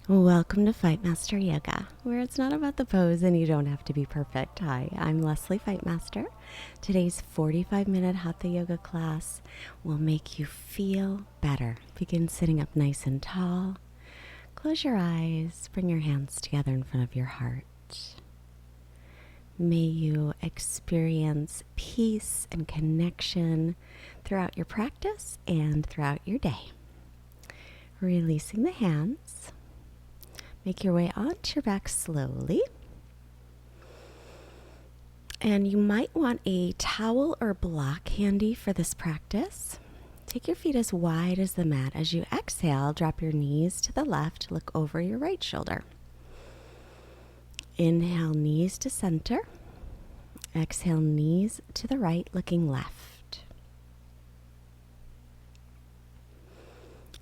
Welcome to Fightmaster Yoga, where it's not about the pose and you don't have to be perfect. Hi, I'm Leslie Fightmaster. Today's 45-minute Hatha yoga class will make you feel better. Begin sitting up nice and tall. Close your eyes, bring your hands together in front of your heart. May you experience peace and connection throughout your practice and throughout your day. Releasing the hands. Make your way onto your back slowly. And you might want a towel or block handy for this practice. Take your feet as wide as the mat. As you exhale, drop your knees to the left, look over your right shoulder. Inhale, knees to center. Exhale, knees to the right, looking left.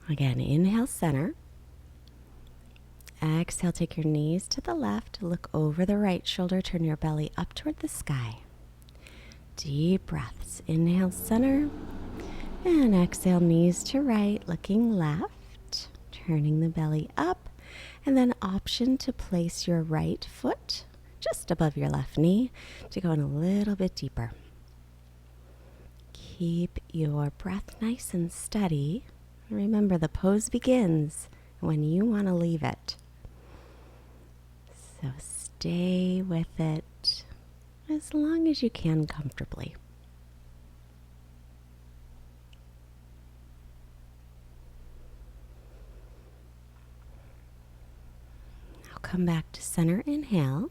Again, inhale, center. Exhale, take your knees to the left, look over the right shoulder, turn your belly up toward the sky. Deep breaths. Inhale, center, and exhale, knees to right, looking left, turning the belly up, and then option to place your right foot just above your left knee to go in a little bit deeper. Keep your breath nice and steady. Remember, the pose begins when you want to leave it. So stay with it as long as you can comfortably. Now come back to center, inhale,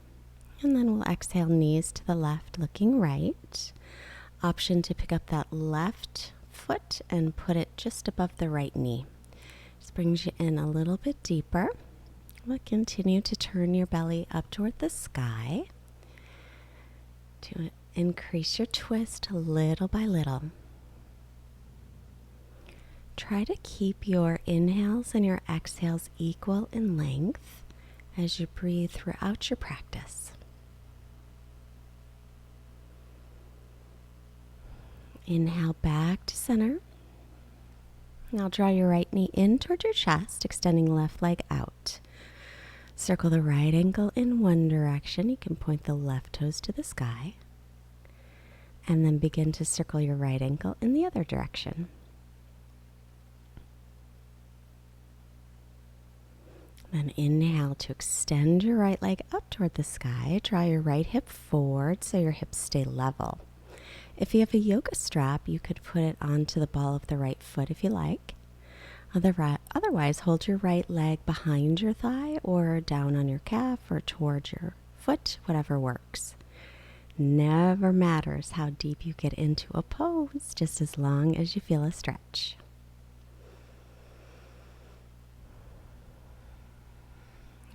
and then we'll exhale, knees to the left, looking right. Option to pick up that left foot and put it just above the right knee. Just brings you in a little bit deeper. We'll continue to turn your belly up toward the sky to increase your twist little by little. Try to keep your inhales and your exhales equal in length as you breathe throughout your practice. Inhale back to center. Now draw your right knee in toward your chest, extending left leg out. Circle the right ankle in one direction. You can point the left toes to the sky. And then begin to circle your right ankle in the other direction. Then inhale to extend your right leg up toward the sky. Draw your right hip forward so your hips stay level. If you have a yoga strap, you could put it onto the ball of the right foot if you like. Otherwise, hold your right leg behind your thigh or down on your calf or towards your foot, whatever works. Never matters how deep you get into a pose, just as long as you feel a stretch.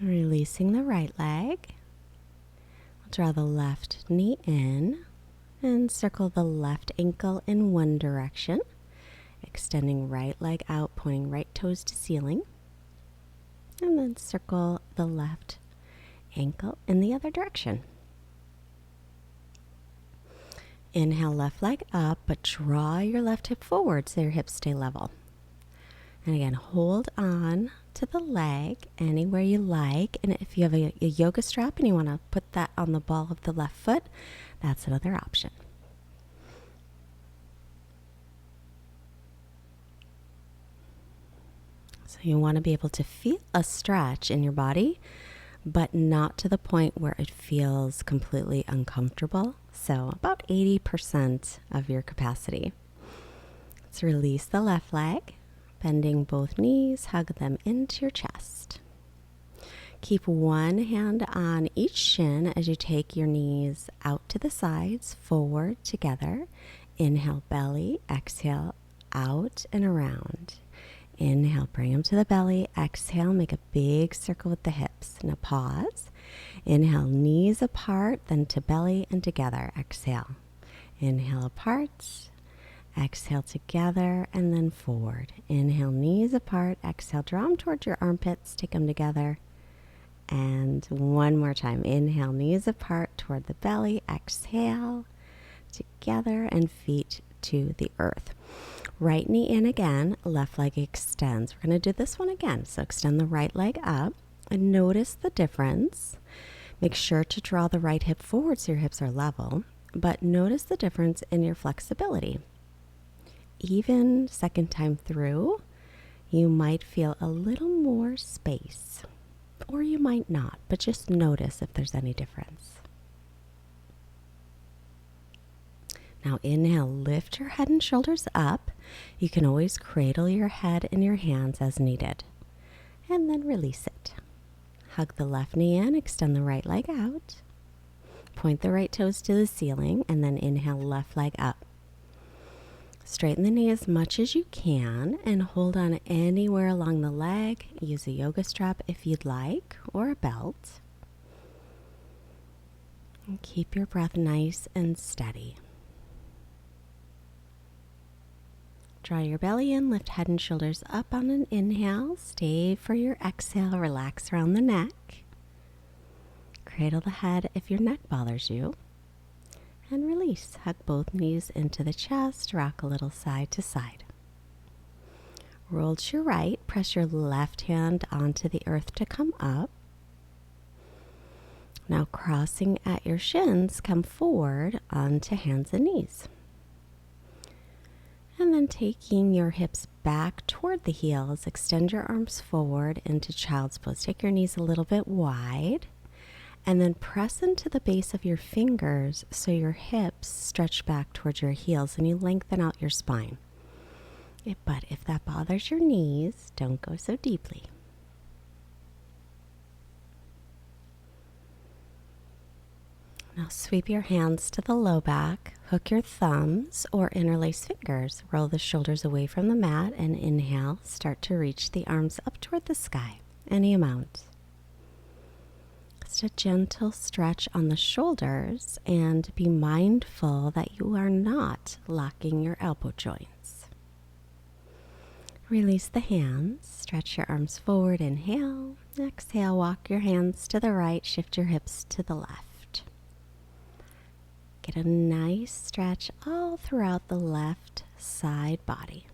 Releasing the right leg. I'll draw the left knee in and circle the left ankle in one direction. Extending right leg out, pointing right toes to ceiling. And then circle the left ankle in the other direction. Inhale, left leg up, but draw your left hip forward so your hips stay level. And again, hold on to the leg anywhere you like. And if you have a yoga strap and you want to put that on the ball of the left foot, that's another option. So you want to be able to feel a stretch in your body, but not to the point where it feels completely uncomfortable. So about 80% of your capacity. Let's release the left leg, bending both knees, hug them into your chest. Keep one hand on each shin as you take your knees out to the sides, forward, together. Inhale, belly, exhale, out and around. Inhale, bring them to the belly. Exhale, make a big circle with the hips. Now pause. Inhale, knees apart, then to belly and together. Exhale. Inhale, apart. Exhale, together, and then forward. Inhale, knees apart. Exhale, draw them towards your armpits. Take them together. And one more time. Inhale, knees apart toward the belly. Exhale, together, and feet to the earth. Right knee in again, left leg extends. We're going to do this one again. So extend the right leg up, And notice the difference. Make sure to draw the right hip forward so your hips are level, but notice the difference in your flexibility. Even second time through, you might feel a little more space, or you might not, but just notice if there's any difference. Now inhale, lift your head and shoulders up. You can always cradle your head in your hands as needed. And then release it. Hug the left knee in, extend the right leg out. Point the right toes to the ceiling, and then inhale, left leg up. Straighten the knee as much as you can and hold on anywhere along the leg. Use a yoga strap if you'd like, or a belt. And keep your breath nice and steady. Draw your belly in, lift head and shoulders up on an inhale. Stay for your exhale, relax around the neck. Cradle the head if your neck bothers you. And release. Hug both knees into the chest, rock a little side to side. Roll to your right, press your left hand onto the earth to come up. Now crossing at your shins, come forward onto hands and knees. And then taking your hips back toward the heels, extend your arms forward into child's pose. Take your knees a little bit wide, and then press into the base of your fingers so your hips stretch back towards your heels and you lengthen out your spine. But if that bothers your knees, don't go so deeply. Now sweep your hands to the low back, hook your thumbs or interlace fingers, roll the shoulders away from the mat, and inhale, start to reach the arms up toward the sky, any amount. Just a gentle stretch on the shoulders, and be mindful that you are not locking your elbow joints. Release the hands, stretch your arms forward, inhale, exhale, walk your hands to the right, shift your hips to the left. Get a nice stretch all throughout the left side body.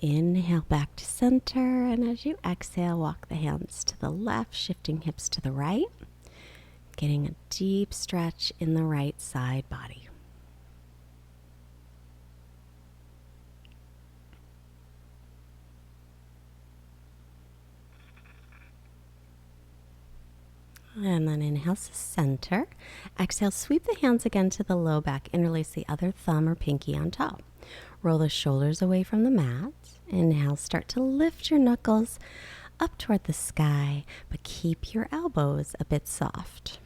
Inhale back to center, and as you exhale, walk the hands to the left, shifting hips to the right, getting a deep stretch in the right side body. And then inhale to center. Exhale, sweep the hands again to the low back. Interlace the other thumb or pinky on top. Roll the shoulders away from the mat. Inhale, start to lift your knuckles up toward the sky, but keep your elbows a bit soft.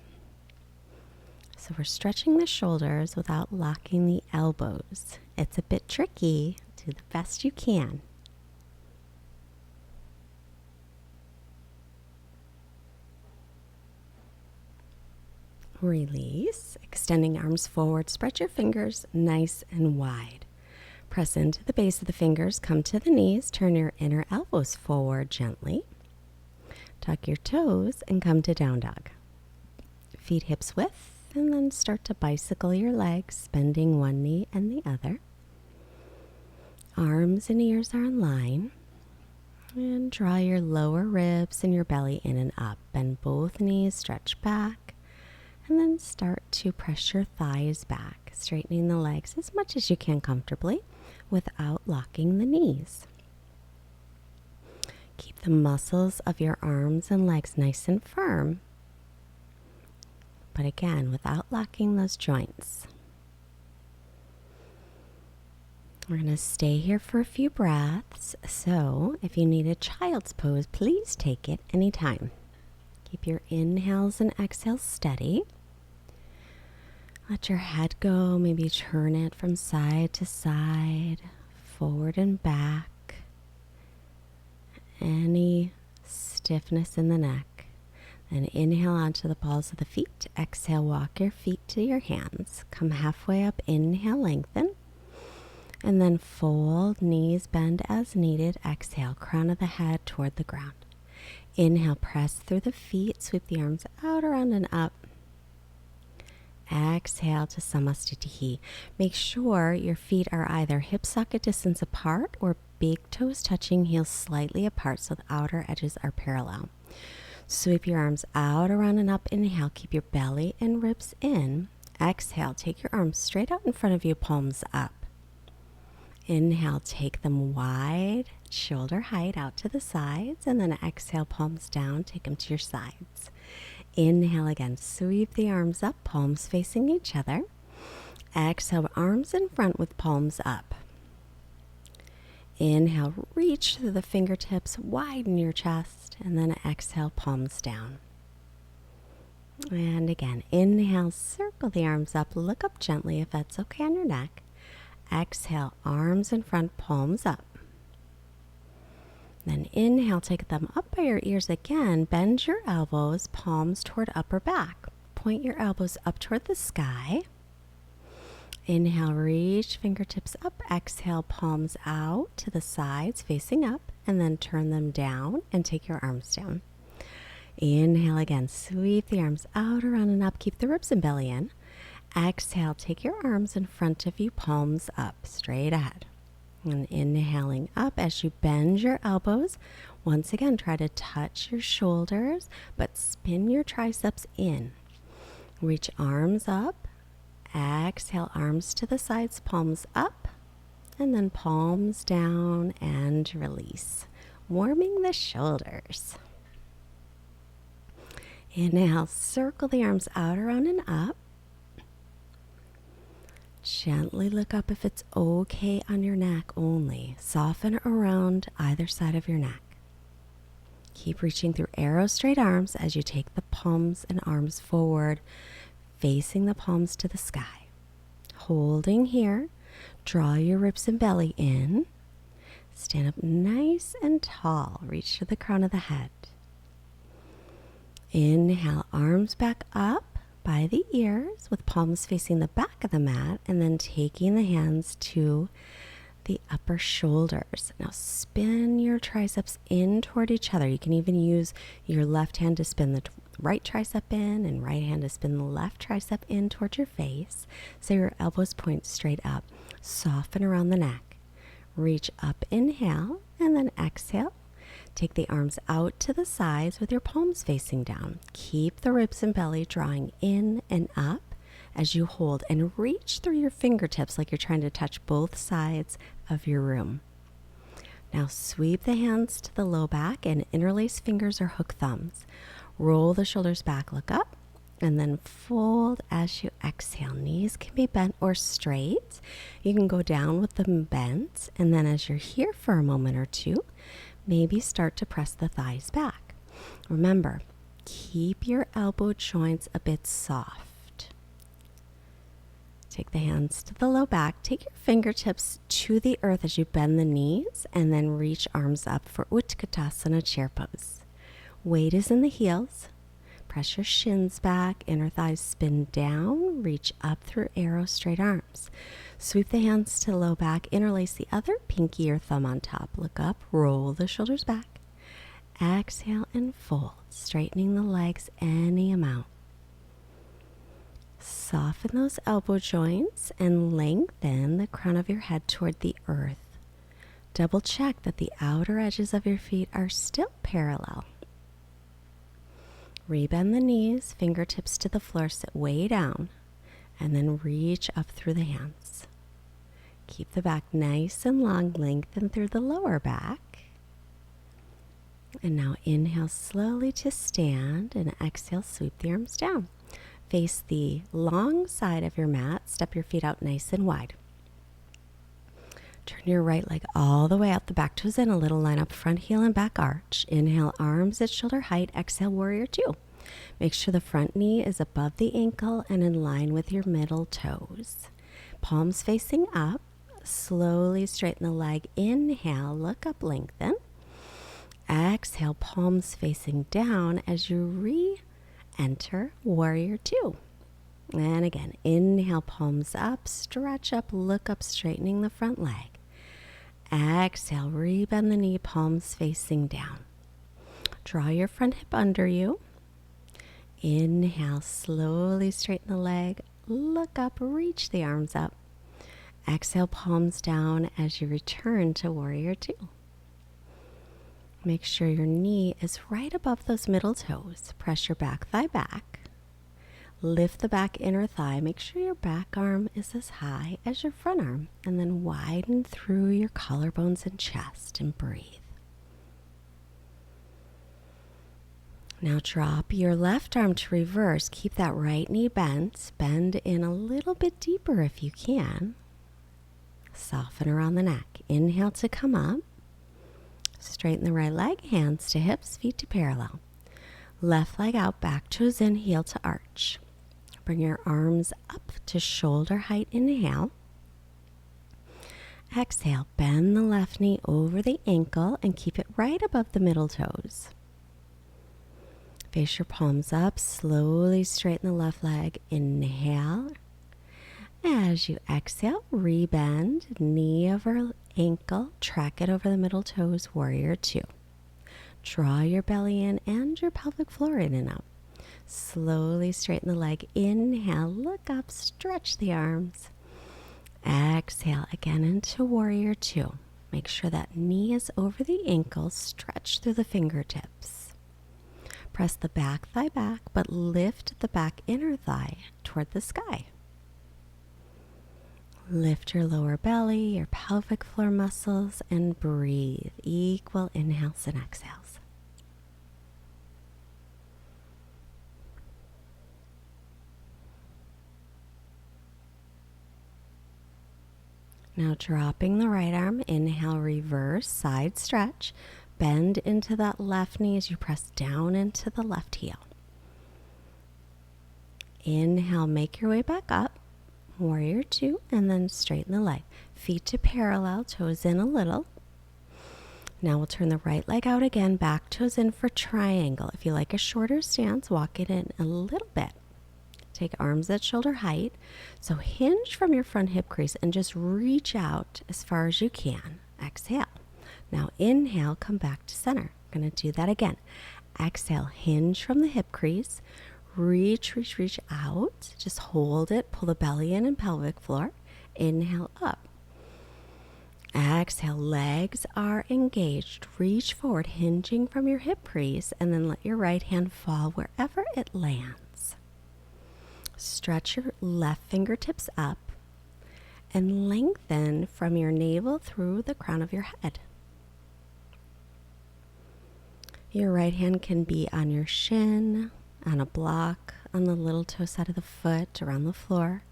So we're stretching the shoulders without locking the elbows. It's a bit tricky. Do the best you can. Release, extending arms forward, spread your fingers nice and wide. Press into the base of the fingers, come to the knees, turn your inner elbows forward gently. Tuck your toes and come to down dog. Feet hips width, and then start to bicycle your legs, bending one knee and the other. Arms and ears are in line. And draw your lower ribs and your belly in and up. Bend both knees, stretch back. And then start to press your thighs back, straightening the legs as much as you can comfortably without locking the knees. Keep the muscles of your arms and legs nice and firm, but again, without locking those joints. We're going to stay here for a few breaths, so if you need a child's pose, please take it anytime. Keep your inhales and exhales steady. Let your head go, maybe turn it from side to side, forward and back. Any stiffness in the neck. Then inhale onto the balls of the feet. Exhale, walk your feet to your hands. Come halfway up, inhale, lengthen. And then fold, knees bend as needed. Exhale, crown of the head toward the ground. Inhale, press through the feet, sweep the arms out, around, and up. exhale to Samastitihi. Make sure your feet are either hip socket distance apart or big toes touching, heels slightly apart so the outer edges are parallel. Sweep your arms out, around, and up. Inhale, keep your belly and ribs in. Exhale, take your arms straight out in front of you, palms up. Inhale, take them wide, shoulder height out to the sides, and then exhale, palms down, take them to your sides. Inhale again, sweep the arms up, palms facing each other. Exhale, arms in front with palms up. Inhale, reach through the fingertips, widen your chest, and then exhale, palms down. And again, inhale, circle the arms up, look up gently if that's okay on your neck. Exhale, arms in front, palms up. Then inhale, take them up by your ears again, bend your elbows, palms toward upper back. Point your elbows up toward the sky. Inhale, reach fingertips up. Exhale, palms out to the sides, facing up, and then turn them down and take your arms down. Inhale again, sweep the arms out, around, and up. Keep the ribs and belly in. Exhale, take your arms in front of you, palms up, straight ahead. And inhaling up as you bend your elbows. Once again, try to touch your shoulders, but spin your triceps in. Reach arms up. Exhale, arms to the sides, palms up, and then palms down and release, warming the shoulders. Inhale, circle the arms out, around, and up. Gently look up if it's okay on your neck only. Soften around either side of your neck. Keep reaching through arrow straight arms as you take the palms and arms forward, facing the palms to the sky. Holding here, draw your ribs and belly in. Stand up nice and tall. Reach to the crown of the head. Inhale, arms back up by the ears with palms facing the back of the mat, and then taking the hands to the upper shoulders. Now spin your triceps in toward each other. You can even use your left hand to spin the right tricep in and right hand to spin the left tricep in towards your face. So your elbows point straight up. Soften around the neck. Reach up, inhale, and then exhale. Take the arms out to the sides with your palms facing down. Keep the ribs and belly drawing in and up as you hold, and reach through your fingertips like you're trying to touch both sides of your room. Now sweep the hands to the low back and interlace fingers or hook thumbs. Roll the shoulders back, look up, and then fold as you exhale. Knees can be bent or straight. You can go down with them bent, and then as you're here for a moment or two, maybe start to press the thighs back. Remember, keep your elbow joints a bit soft. Take the hands to the low back. Take your fingertips to the earth as you bend the knees, and then reach arms up for Utkatasana chair pose. Weight is in the heels. Press your shins back, inner thighs spin down, reach up through arrow straight arms. Sweep the hands to the low back, interlace the other pinky or thumb on top. Look up, roll the shoulders back. Exhale and fold, straightening the legs any amount. Soften those elbow joints and lengthen the crown of your head toward the earth. Double check that the outer edges of your feet are still parallel. Rebend the knees, fingertips to the floor, sit way down, and then reach up through the hands. Keep the back nice and long, lengthen through the lower back. And now inhale slowly to stand, and exhale, sweep the arms down. Face the long side of your mat, step your feet out nice and wide. Turn your right leg all the way out, the back toes in, a little line up, front heel and back arch. Inhale, arms at shoulder height. Exhale, warrior two. Make sure the front knee is above the ankle and in line with your middle toes. Palms facing up. Slowly straighten the leg. Inhale, look up, lengthen. Exhale, palms facing down as you re-enter warrior two. And again, inhale, palms up, stretch up, look up, straightening the front leg. Exhale, rebend the knee, palms facing down. Draw your front hip under you. Inhale, slowly straighten the leg, look up, reach the arms up. Exhale, palms down as you return to warrior two. Make sure your knee is right above those middle toes. Press your back thigh back. Lift the back inner thigh. Make sure your back arm is as high as your front arm. And then widen through your collarbones and chest and breathe. Now drop your left arm to reverse. Keep that right knee bent. Bend in a little bit deeper if you can. Soften around the neck. Inhale to come up. Straighten the right leg, hands to hips, feet to parallel. Left leg out, back toes in, heel to arch. Bring your arms up to shoulder height, inhale. Exhale, bend the left knee over the ankle and keep it right above the middle toes. Face your palms up, slowly straighten the left leg, inhale. As you exhale, rebend, knee over ankle, track it over the middle toes, warrior two. Draw your belly in and your pelvic floor in and up. Slowly straighten the leg, inhale, look up, stretch the arms. Exhale, again into warrior two. Make sure that knee is over the ankle, stretch through the fingertips. Press the back thigh back, but lift the back inner thigh toward the sky. Lift your lower belly, your pelvic floor muscles, and breathe. Equal inhales and exhales. Now dropping the right arm, inhale, reverse, side stretch. Bend into that left knee as you press down into the left heel. Inhale, make your way back up. Warrior two, and then straighten the leg. Feet to parallel, toes in a little. Now we'll turn the right leg out again, back toes in for triangle. If you like a shorter stance, walk it in a little bit. Take arms at shoulder height. So hinge from your front hip crease and just reach out as far as you can. Exhale. Now inhale, come back to center. We're going to do that again. Exhale, hinge from the hip crease. Reach, reach, reach out. Just hold it. Pull the belly in and pelvic floor. Inhale up. Exhale, legs are engaged. Reach forward, hinging from your hip crease, and then let your right hand fall wherever it lands. Stretch your left fingertips up and lengthen from your navel through the crown of your head. Your right hand can be on your shin, on a block, on the little toe side of the foot, around the floor.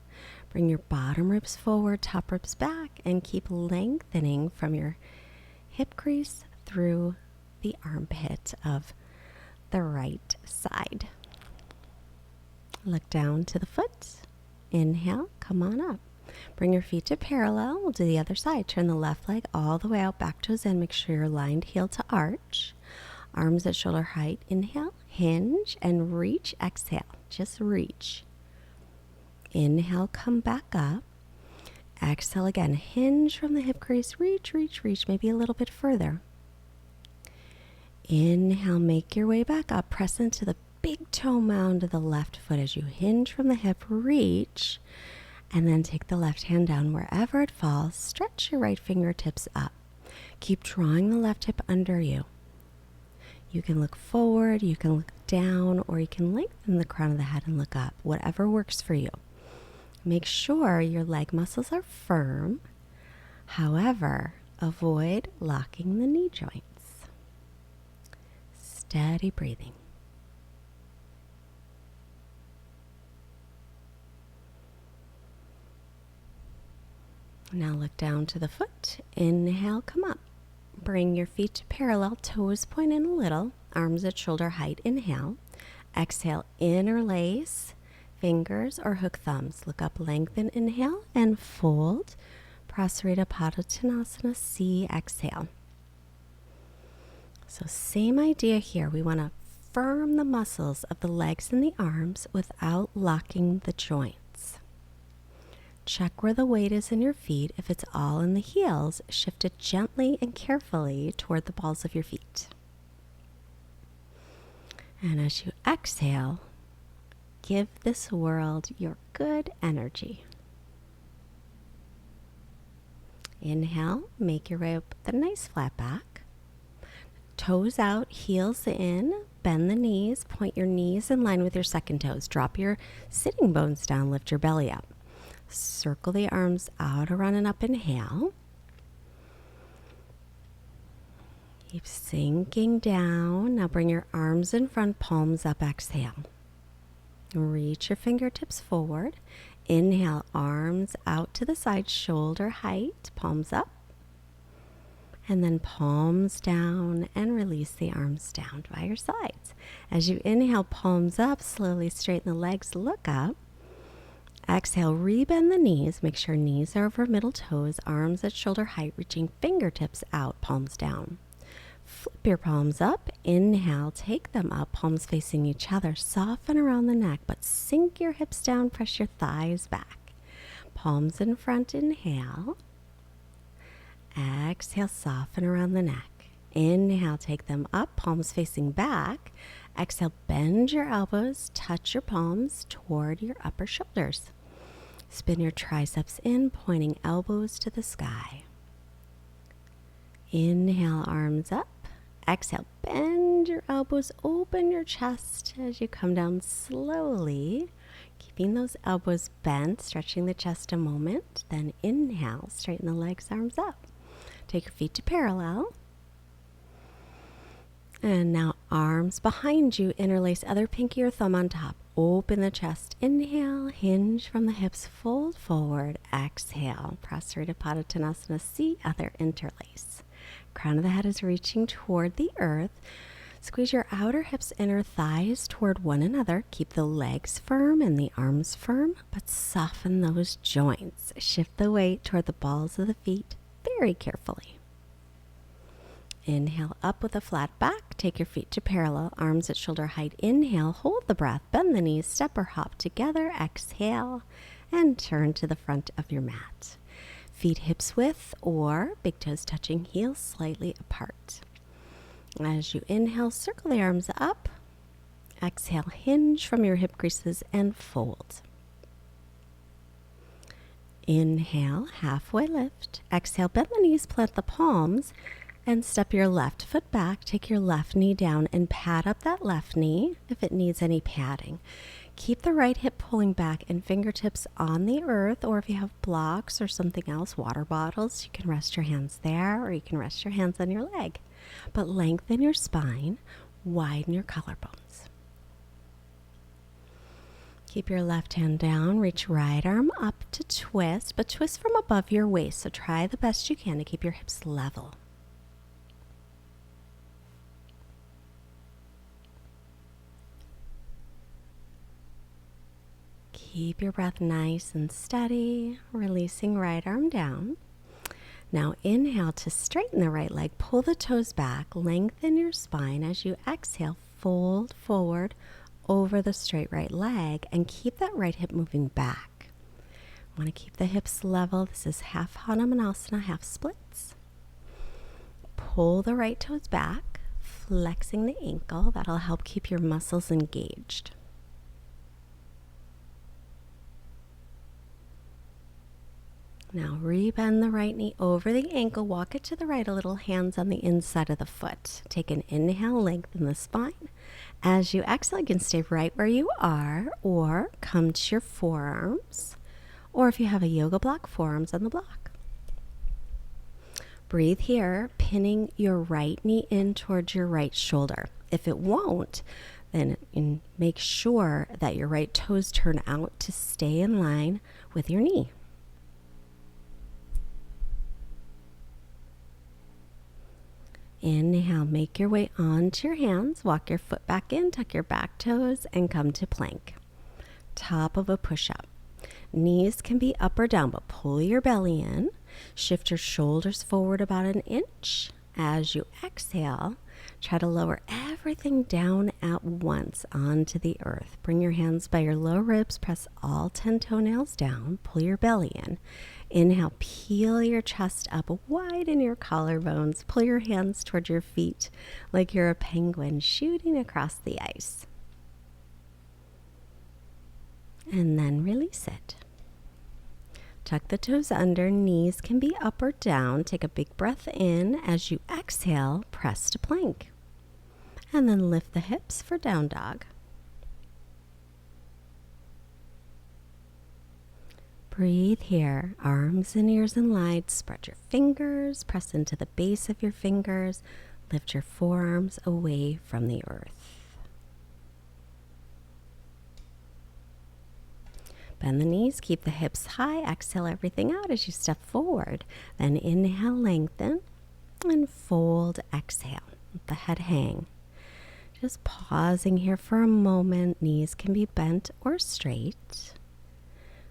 Bring your bottom ribs forward, top ribs back, and keep lengthening from your hip crease through the armpit of the right side. Look down to the foot. Inhale, come on up. Bring your feet to parallel. We'll do the other side. Turn the left leg all the way out, back toes in. Make sure you're lined heel to arch. Arms at shoulder height. Inhale, hinge, and reach. Exhale, just reach. Inhale, come back up. Exhale again, hinge from the hip crease. Reach, reach, reach, maybe a little bit further. Inhale, make your way back up. Press into the big toe mound of the left foot as you hinge from the hip. Reach, and then take the left hand down wherever it falls. Stretch your right fingertips up. Keep drawing the left hip under you. You can look forward, you can look down, or you can lengthen the crown of the head and look up, whatever works for you. Make sure your leg muscles are firm. However, avoid locking the knee joints. Steady breathing. Now look down to the foot. Inhale, come up. Bring your feet to parallel, toes point in a little, arms at shoulder height. Inhale. Exhale, interlace fingers or hook thumbs. Look up, lengthen, inhale, and fold. Prasarita Padottanasana, C, exhale. So same idea here. We want to firm the muscles of the legs and the arms without locking the joints. Check where the weight is in your feet. If it's all in the heels, shift it gently and carefully toward the balls of your feet. And as you exhale, give this world your good energy. Inhale, make your way up with a nice flat back. Toes out, heels in, bend the knees, point your knees in line with your second toes. Drop your sitting bones down, lift your belly up. Circle the arms out around and up, inhale. Keep sinking down. Now bring your arms in front, palms up, exhale. Reach your fingertips forward. Inhale, arms out to the side, shoulder height, palms up. And then palms down and release the arms down by your sides. As you inhale, palms up, slowly straighten the legs, look up. Exhale, rebend the knees. Make sure knees are over middle toes, arms at shoulder height, reaching fingertips out, palms down. Flip your palms up. Inhale, take them up, palms facing each other. Soften around the neck, but sink your hips down, press your thighs back. Palms in front, inhale. Exhale, soften around the neck. Inhale, take them up, palms facing back. Exhale, bend your elbows, touch your palms toward your upper shoulders. Spin your triceps in, pointing elbows to the sky. Inhale, arms up. Exhale, bend your elbows, open your chest as you come down slowly, keeping those elbows bent, stretching the chest a moment. Then inhale, straighten the legs, arms up. Take your feet to parallel. And now arms behind you, interlace other pinky or thumb on top. Open the chest. Inhale, hinge from the hips, fold forward. Exhale, Prasarita Padottanasana, see other interlace. Crown of the head is reaching toward the earth. Squeeze your outer hips, inner thighs toward one another. Keep the legs firm and the arms firm, but soften those joints. Shift the weight toward the balls of the feet very carefully. Inhale up with a flat back. Take your feet to parallel, arms at shoulder height. Inhale, hold the breath, bend the knees, step or hop together. Exhale, and turn to the front of your mat. Feet hips width or big toes touching, heels slightly apart. As you inhale, circle the arms up. Exhale, hinge from your hip creases and fold. Inhale, halfway lift. Exhale, bend the knees, plant the palms, and step your left foot back. Take your left knee down and pad up that left knee if it needs any padding. Keep the right hip pulling back and fingertips on the earth, or if you have blocks or something else, water bottles, you can rest your hands there, or you can rest your hands on your leg. But lengthen your spine, widen your collarbones. Keep your left hand down, reach right arm up to twist, but twist from above your waist, so try the best you can to keep your hips level. Keep your breath nice and steady, releasing right arm down. Now inhale to straighten the right leg, pull the toes back, lengthen your spine. As you exhale, fold forward over the straight right leg and keep that right hip moving back. Want to keep the hips level. This is half Hanumanasana, half splits. Pull the right toes back, flexing the ankle. That'll help keep your muscles engaged. Now rebend the right knee over the ankle, walk it to the right a little, hands on the inside of the foot. Take an inhale, lengthen the spine. As you exhale, you can stay right where you are or come to your forearms, or if you have a yoga block, forearms on the block. Breathe here, pinning your right knee in towards your right shoulder. If it won't, then make sure that your right toes turn out to stay in line with your knee. Inhale, make your way onto your hands, walk your foot back in, tuck your back toes, and come to plank. Top of a push-up. Knees can be up or down, but pull your belly in. Shift your shoulders forward about an inch. As you exhale, try to lower everything down at once onto the earth. Bring your hands by your low ribs, press all 10 toenails down, pull your belly in. Inhale, peel your chest up, widen your collarbones, pull your hands toward your feet like you're a penguin shooting across the ice. and then release it. Tuck the toes under, knees can be up or down. Take a big breath in. As you exhale, press to plank. And then lift the hips for down dog. Breathe here, arms and ears in line. Spread your fingers, press into the base of your fingers. Lift your forearms away from the earth. Bend the knees, keep the hips high. Exhale everything out as you step forward. Then inhale, lengthen, and fold, exhale. Let the head hang. Just pausing here for a moment. Knees can be bent or straight.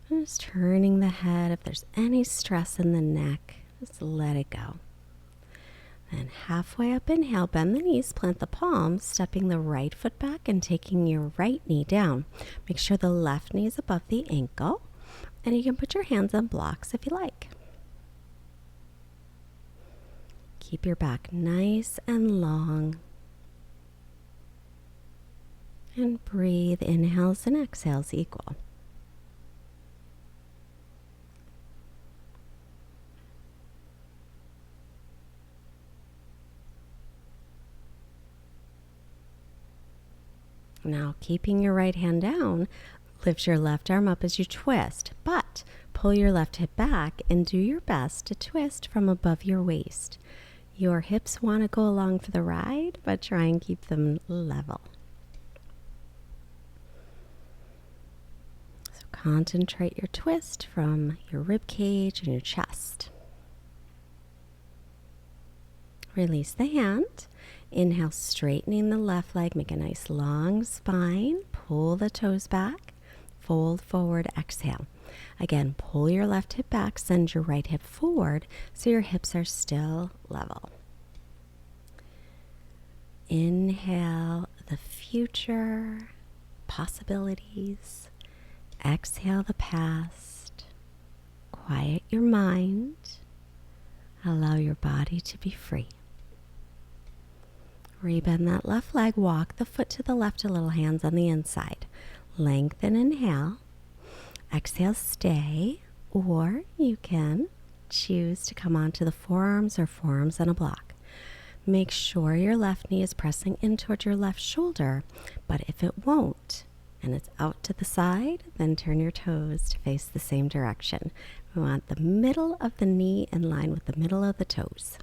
Just turning the head. If there's any stress in the neck, just let it go. Then halfway up, inhale, bend the knees, plant the palms, stepping the right foot back and taking your right knee down. Make sure the left knee is above the ankle, and you can put your hands on blocks if you like. Keep your back nice and long. And breathe, inhales and exhales equal. Now, keeping your right hand down, lift your left arm up as you twist, but pull your left hip back and do your best to twist from above your waist. Your hips want to go along for the ride, but try and keep them level. So concentrate your twist from your rib cage and your chest. Release the hand. Inhale, straightening the left leg. Make a nice long spine. Pull the toes back. Fold forward, exhale. Again, pull your left hip back. Send your right hip forward so your hips are still level. Inhale the future, possibilities. Exhale the past. Quiet your mind. Allow your body to be free. Rebend that left leg, walk the foot to the left a little, hands on the inside. Lengthen, inhale. Exhale, stay, or you can choose to come onto the forearms or forearms on a block. Make sure your left knee is pressing in toward your left shoulder, but if it won't and it's out to the side, then turn your toes to face the same direction. We want the middle of the knee in line with the middle of the toes.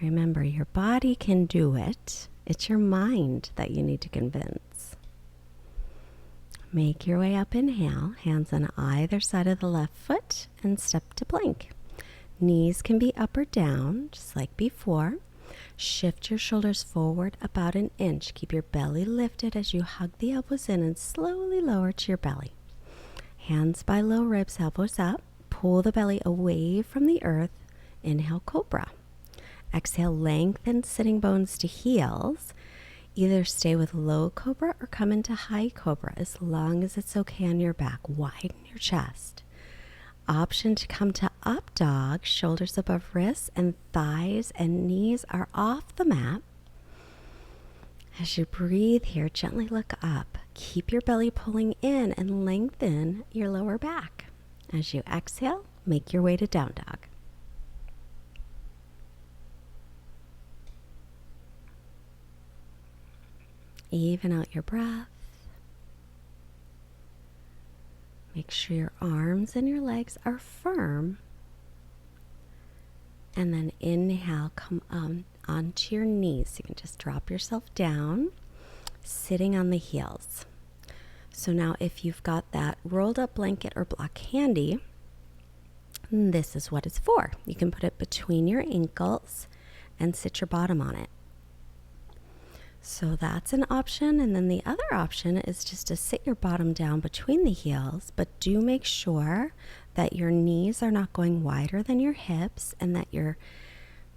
Remember, your body can do it. It's your mind that you need to convince. Make your way up, inhale, hands on either side of the left foot, and step to plank. Knees can be up or down, just like before. Shift your shoulders forward about an inch. Keep your belly lifted as you hug the elbows in and slowly lower to your belly. Hands by low ribs, elbows up. Pull the belly away from the earth. Inhale, cobra. Exhale, lengthen sitting bones to heels. Either stay with low cobra or come into high cobra as long as it's okay on your back. Widen your chest. Option to come to up dog, shoulders above wrists and thighs and knees are off the mat. As you breathe here, gently look up. Keep your belly pulling in and lengthen your lower back. As you exhale, make your way to down dog. Even out your breath. Make sure your arms and your legs are firm. And then inhale, come onto your knees. You can just drop yourself down, sitting on the heels. So now if you've got that rolled up blanket or block handy, this is what it's for. You can put it between your ankles and sit your bottom on it. So that's an option, and then the other option is just to sit your bottom down between the heels, but do make sure that your knees are not going wider than your hips and that your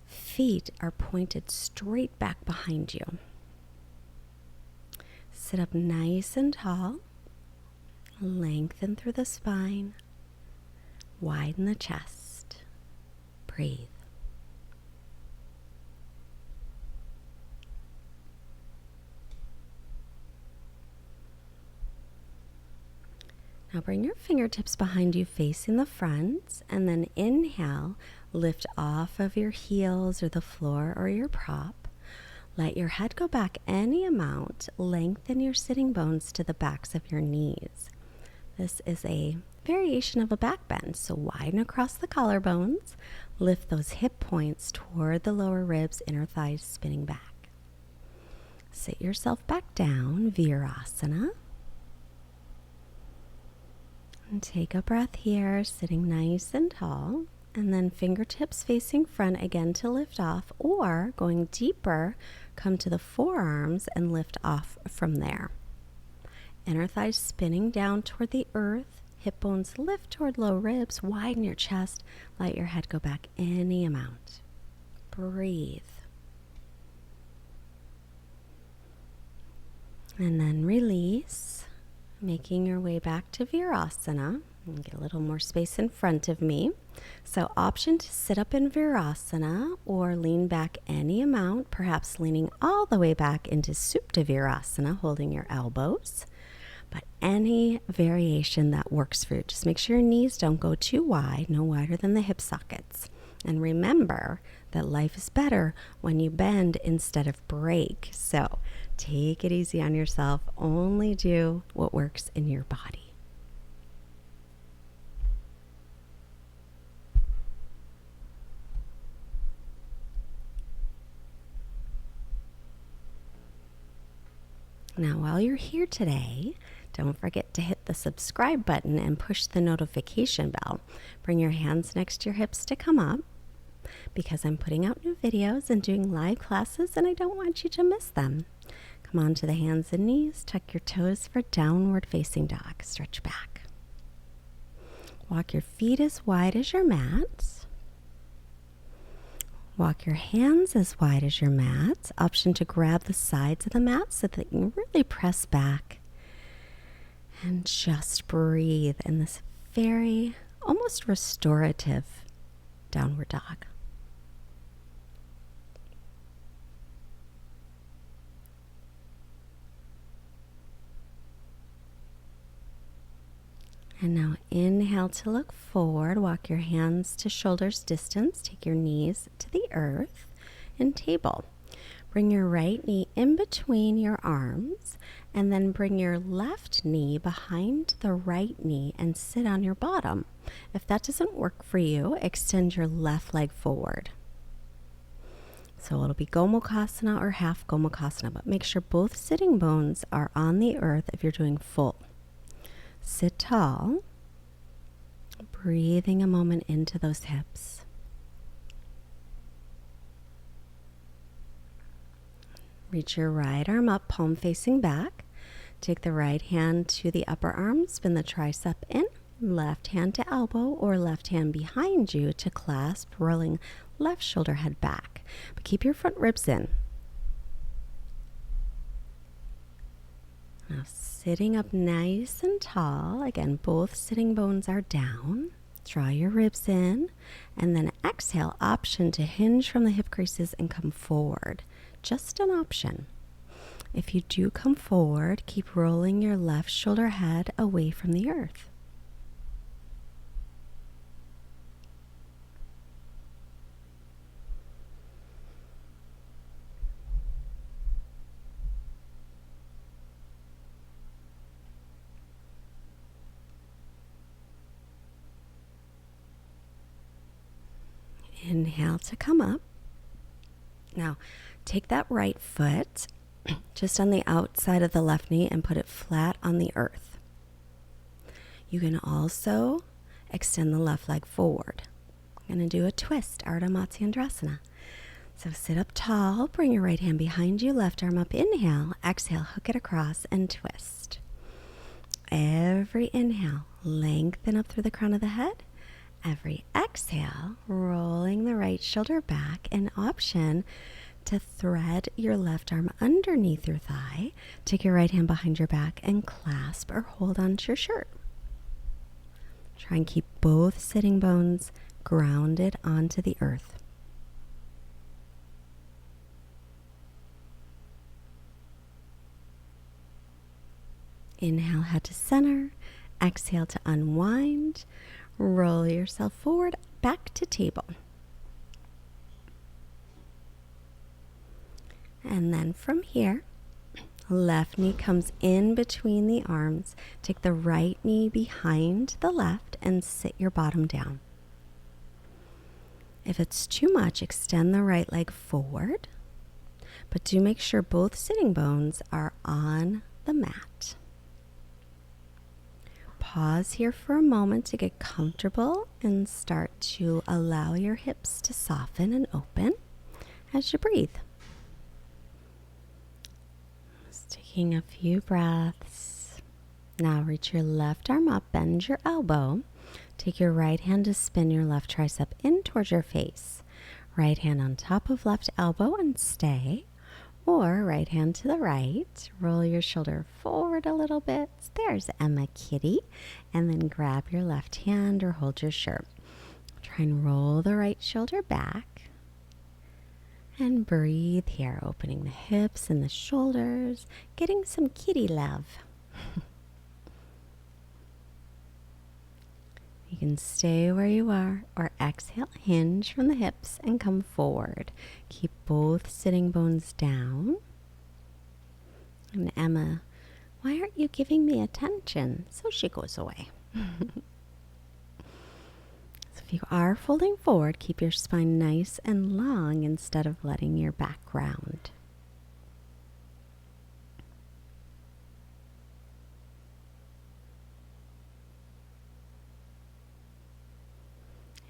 feet are pointed straight back behind you. Sit up nice and tall, lengthen through the spine, widen the chest, breathe. Now bring your fingertips behind you facing the front, and then inhale, lift off of your heels or the floor or your prop. Let your head go back any amount. Lengthen your sitting bones to the backs of your knees. This is a variation of a back bend, so widen across the collarbones. Lift those hip points toward the lower ribs, inner thighs spinning back. Sit yourself back down, Virasana. And take a breath here, sitting nice and tall. And then fingertips facing front again to lift off, or going deeper, come to the forearms and lift off from there. Inner thighs spinning down toward the earth. Hip bones lift toward low ribs. Widen your chest. Let your head go back any amount. Breathe. And then release. Making your way back to Virasana. And get a little more space in front of me. So option to sit up in Virasana or lean back any amount, perhaps leaning all the way back into Supta Virasana, holding your elbows. But any variation that works for you. Just make sure your knees don't go too wide, no wider than the hip sockets. And remember that life is better when you bend instead of break. So take it easy on yourself. Only do what works in your body. Now, while you're here today, don't forget to hit the subscribe button and push the notification bell. Bring your hands next to your hips to come up, because I'm putting out new videos and doing live classes and I don't want you to miss them. Come on to the hands and knees, tuck your toes for downward facing dog. Stretch back. Walk your feet as wide as your mat. Walk your hands as wide as your mat. Option to grab the sides of the mat so that you can really press back. And just breathe in this very, almost restorative downward dog. And now inhale to look forward. Walk your hands to shoulders distance. Take your knees to the earth in table. Bring your right knee in between your arms and then bring your left knee behind the right knee and sit on your bottom. If that doesn't work for you, extend your left leg forward. So it'll be Gomukhasana or half Gomukhasana, but make sure both sitting bones are on the earth if you're doing full. Sit tall, breathing a moment into those hips. Reach your right arm up, palm facing back. Take the right hand to the upper arm, spin the tricep in, left hand to elbow or left hand behind you to clasp, rolling left shoulder head back. But keep your front ribs in. Now sitting up nice and tall. Again, both sitting bones are down. Draw your ribs in and then exhale, option to hinge from the hip creases and come forward. Just an option. If you do come forward, keep rolling your left shoulder head away from the earth. Inhale to come up. Now, take that right foot just on the outside of the left knee and put it flat on the earth. You can also extend the left leg forward. I'm going to do a twist, Ardha Matsyendrasana. So sit up tall, bring your right hand behind you, left arm up, inhale, exhale, hook it across and twist. Every inhale, lengthen up through the crown of the head. Every exhale, rolling the right shoulder back, an option to thread your left arm underneath your thigh. Take your right hand behind your back and clasp or hold onto your shirt. Try and keep both sitting bones grounded onto the earth. Inhale, head to center. Exhale to unwind. Roll yourself forward, back to table. And then from here, left knee comes in between the arms. Take the right knee behind the left and sit your bottom down. If it's too much, extend the right leg forward, but do make sure both sitting bones are on the mat. Pause here for a moment to get comfortable and start to allow your hips to soften and open as you breathe. Just taking a few breaths. Now reach your left arm up, bend your elbow. Take your right hand to spin your left tricep in towards your face. Right hand on top of left elbow and stay. Or right hand to the right. Roll your shoulder forward a little bit. There's Emma Kitty. And then grab your left hand or hold your shirt. Try and roll the right shoulder back. And breathe here, opening the hips and the shoulders, getting some kitty love. You can stay where you are or exhale, hinge from the hips and come forward. Keep both sitting bones down. And Emma, why aren't you giving me attention? So she goes away. So if you are folding forward, keep your spine nice and long instead of letting your back round.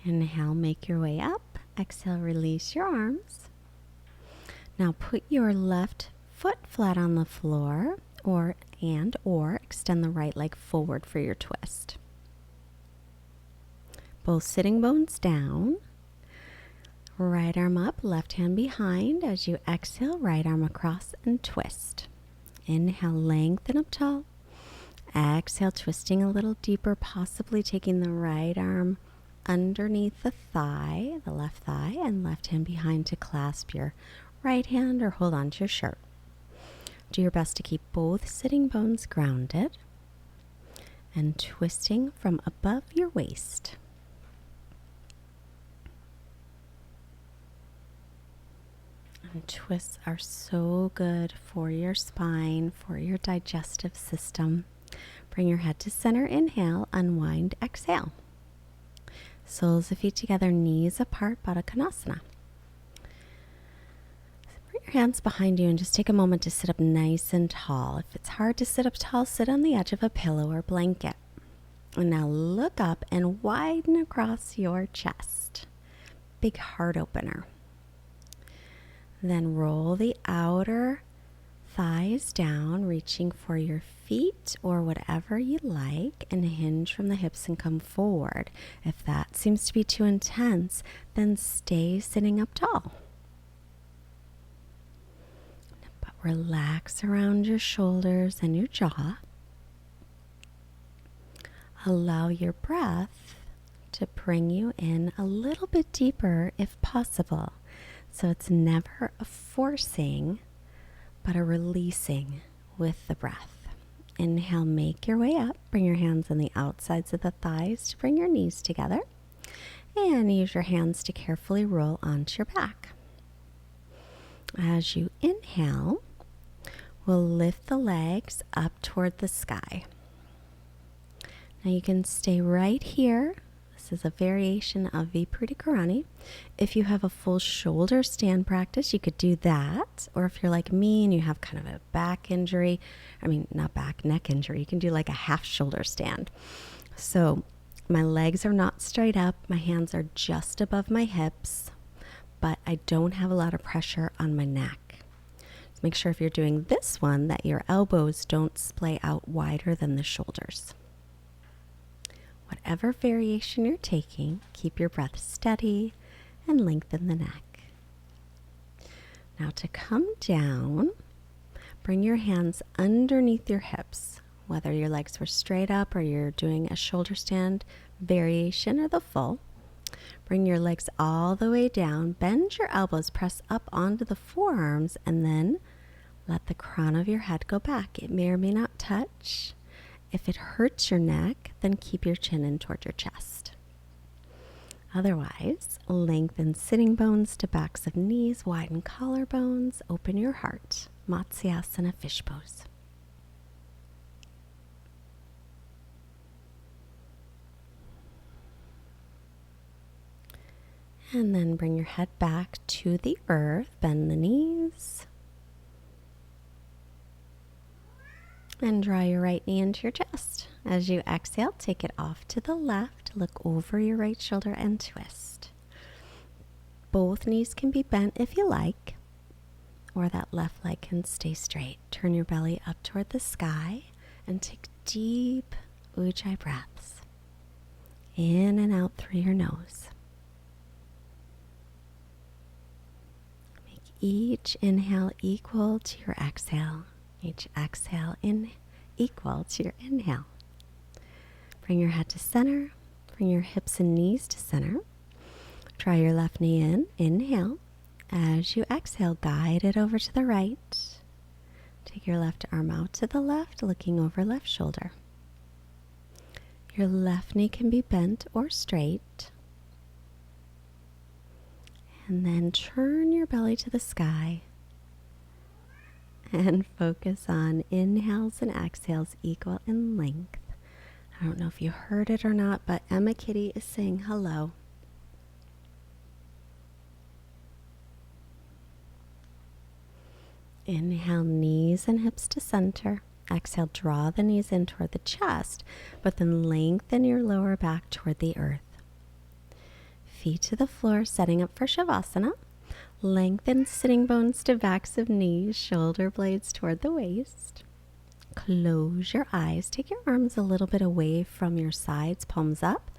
Inhale, make your way up. Exhale, release your arms. Now put your left foot flat on the floor or extend the right leg forward for your twist. Both sitting bones down. Right arm up, left hand behind. As you exhale, right arm across and twist. Inhale, lengthen up tall. Exhale, twisting a little deeper, possibly taking the right arm underneath the thigh, the left thigh, and left hand behind to clasp your right hand or hold on to your shirt. Do your best to keep both sitting bones grounded and twisting from above your waist. And twists are so good for your spine, for your digestive system. Bring your head to center, inhale, unwind, exhale. Soles of feet together, knees apart, Baddha Konasana. Bring your hands behind you and just take a moment to sit up nice and tall. If it's hard to sit up tall, sit on the edge of a pillow or blanket. And now look up and widen across your chest. Big heart opener. Then roll the outer thighs down, reaching for your feet or whatever you like, and hinge from the hips and come forward. If that seems to be too intense, then stay sitting up tall. But relax around your shoulders and your jaw. Allow your breath to bring you in a little bit deeper if possible. So it's never a forcing, but a releasing with the breath. Inhale, make your way up. Bring your hands on the outsides of the thighs to bring your knees together. And use your hands to carefully roll onto your back. As you inhale, we'll lift the legs up toward the sky. Now you can stay right here. This is a variation of Viparita Karani. If you have a full shoulder stand practice, you could do that. Or if you're like me and you have kind of a back injury, neck injury, you can do like a half shoulder stand. So my legs are not straight up. My hands are just above my hips, but I don't have a lot of pressure on my neck. So make sure if you're doing this one that your elbows don't splay out wider than the shoulders. Whatever variation you're taking, keep your breath steady and lengthen the neck. Now to come down, bring your hands underneath your hips, whether your legs were straight up or you're doing a shoulder stand variation or the full. Bring your legs all the way down, bend your elbows, press up onto the forearms, and then let the crown of your head go back. It may or may not touch. If it hurts your neck, then keep your chin in toward your chest. Otherwise, lengthen sitting bones to backs of knees, widen collarbones, open your heart. Matsyendrasana fish pose. And then bring your head back to the earth, bend the knees. And draw your right knee into your chest. As you exhale, take it off to the left. Look over your right shoulder and twist. Both knees can be bent if you like, or that left leg can stay straight. Turn your belly up toward the sky and take deep ujjayi breaths. In and out through your nose. Make each inhale equal to your exhale. Each exhale equal to your inhale. Bring your head to center. Bring your hips and knees to center. Try your left knee in. Inhale. As you exhale, guide it over to the right. Take your left arm out to the left, looking over left shoulder. Your left knee can be bent or straight. And then turn your belly to the sky. And focus on inhales and exhales equal in length. I don't know if you heard it or not, but Emma Kitty is saying hello. Inhale, knees and hips to center. Exhale, draw the knees in toward the chest, but then lengthen your lower back toward the earth. Feet to the floor, setting up for Shavasana. Lengthen sitting bones to backs of knees, shoulder blades toward the waist. Close your eyes. Take your arms a little bit away from your sides, palms up,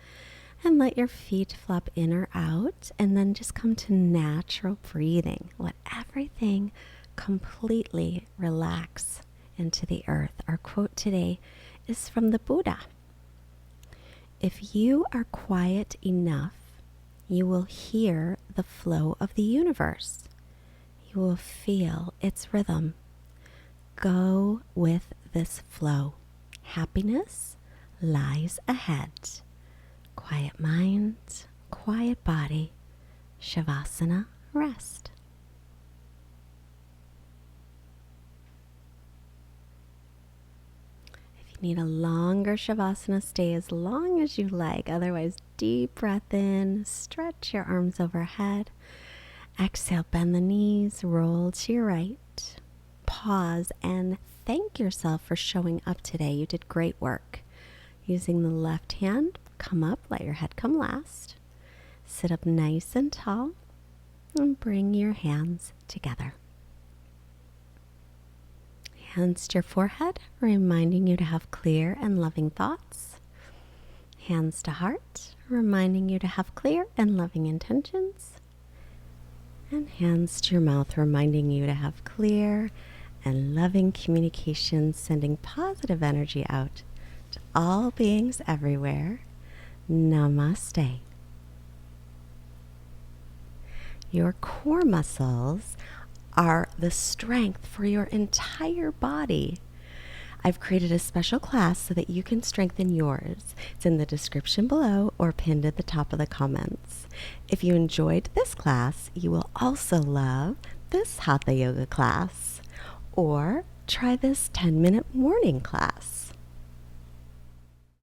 and let your feet flop in or out, and then just come to natural breathing. Let everything completely relax into the earth. Our quote today is from the Buddha. If you are quiet enough, you will hear the flow of the universe. You will feel its rhythm. Go with this flow. Happiness lies ahead. Quiet mind, quiet body. Shavasana, rest. Need a longer Shavasana, stay as long as you like. Otherwise, deep breath in, stretch your arms overhead. Exhale, bend the knees, roll to your right. Pause and thank yourself for showing up today. You did great work. Using the left hand, come up, let your head come last. Sit up nice and tall and bring your hands together. Hands to your forehead, reminding you to have clear and loving thoughts. Hands to heart, reminding you to have clear and loving intentions. And hands to your mouth, reminding you to have clear and loving communication, sending positive energy out to all beings everywhere. Namaste. Your core muscles are the strength for your entire body. I've created a special class so that you can strengthen yours. It's in the description below or pinned at the top of the comments. If you enjoyed this class, you will also love this Hatha yoga class, or try this 10-minute morning class.